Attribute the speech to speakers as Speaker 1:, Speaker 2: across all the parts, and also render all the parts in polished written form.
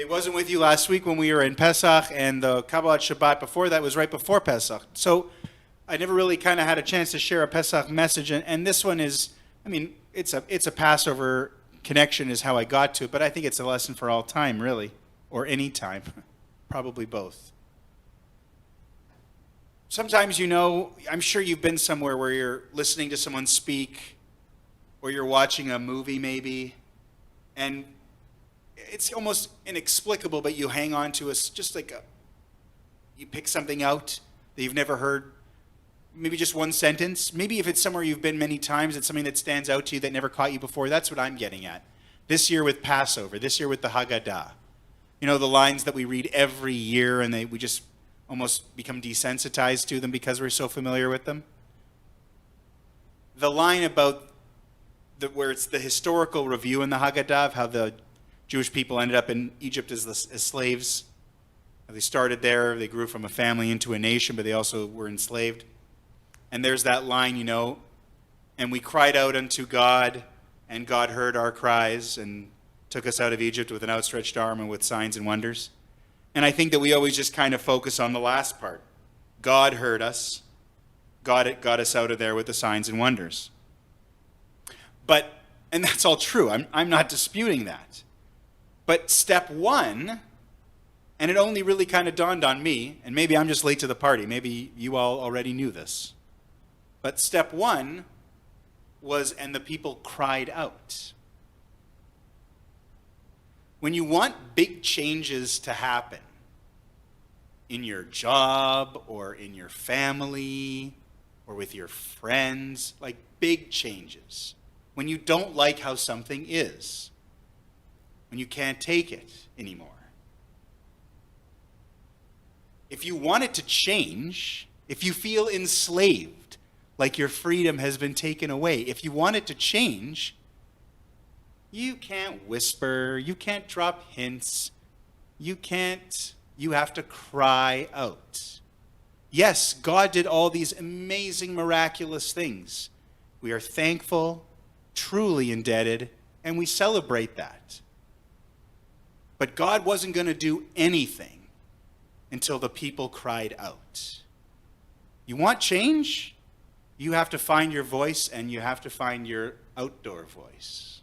Speaker 1: It wasn't with you last week when we were in Pesach, and the Kabbalat Shabbat before that was right before Pesach. So I never really kind of had a chance to share a Pesach message, and this one is, it's a Passover connection is how I got to it, but I think it's a lesson for all time, really, or any time, probably both. Sometimes, I'm sure you've been somewhere where you're listening to someone speak, or you're watching a movie maybe, and it's almost inexplicable, but you hang on to you pick something out that you've never heard, maybe just one sentence. Maybe if it's somewhere you've been many times, it's something that stands out to you that never caught you before. That's what I'm getting at. This year with Passover, this year with the Haggadah. The lines that we read every year, and we just almost become desensitized to them because we're so familiar with them. The line about where it's the historical review in the Haggadah of how the Jewish people ended up in Egypt as slaves. They started there, they grew from a family into a nation, but they also were enslaved. And there's that line, and we cried out unto God, and God heard our cries and took us out of Egypt with an outstretched arm and with signs and wonders. And I think that we always just kind of focus on the last part. God heard us. God got us out of there with the signs and wonders. And that's all true. I'm not disputing that. But step one, and it only really kind of dawned on me, and maybe I'm just late to the party. Maybe you all already knew this. But step one was, and the people cried out. When you want big changes to happen in your job or in your family or with your friends, like big changes, when you don't like how something is, when you can't take it anymore. If you want it to change, if you feel enslaved, like your freedom has been taken away, if you want it to change, you can't whisper, you can't drop hints, you have to cry out. Yes, God did all these amazing, miraculous things. We are thankful, truly indebted, and we celebrate that. But God wasn't going to do anything until the people cried out. You want change? You have to find your voice, and you have to find your outdoor voice,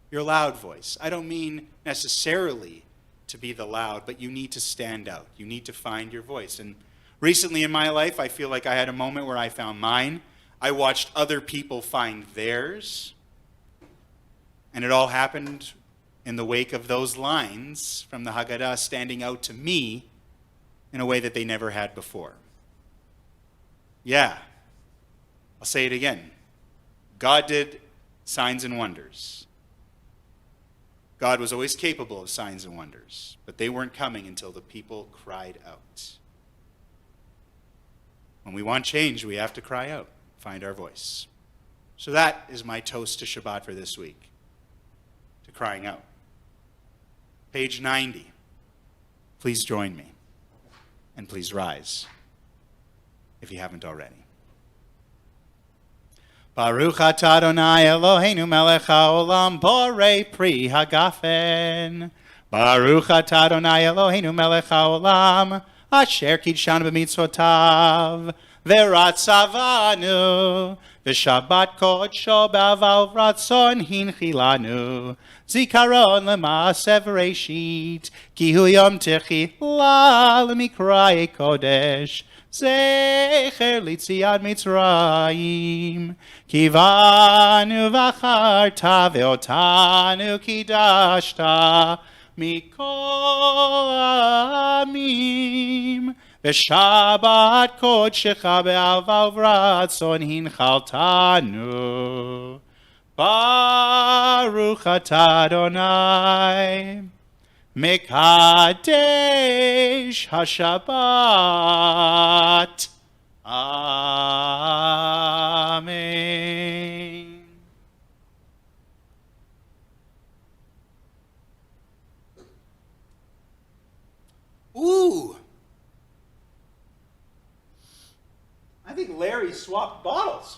Speaker 1: your loud voice. I don't mean necessarily to be the loud, but you need to stand out. You need to find your voice. And recently in my life, I feel like I had a moment where I found mine. I watched other people find theirs, and it all happened in the wake of those lines from the Haggadah standing out to me in a way that they never had before. Yeah, I'll say it again. God did signs and wonders. God was always capable of signs and wonders, but they weren't coming until the people cried out. When we want change, we have to cry out, find our voice. So that is my toast to Shabbat for this week, to crying out. Page 90. Please join me, and please rise if you haven't already. Baruch atah Adonai Eloheinu melech haolam borei pri hagafen. Baruch atah Adonai Eloheinu melech haolam asher kidshanu b'mitzvotav v'ratzavanu v'shabbat kodsho b'aval ratzon hinchilanu zikaron l'maasev reshit ki hu yom techila l'mikra'ei kodesh Zecher litziad Mitzrayim, kivanu v'acharta ve'otanu kidashta mikol amim, v'shabbat kodshecha be'ava uvratzon hinchaltanu. Baruch atah Adonai. Mekadesh HaShabbat. Amen. Ooh. I think Larry swapped bottles.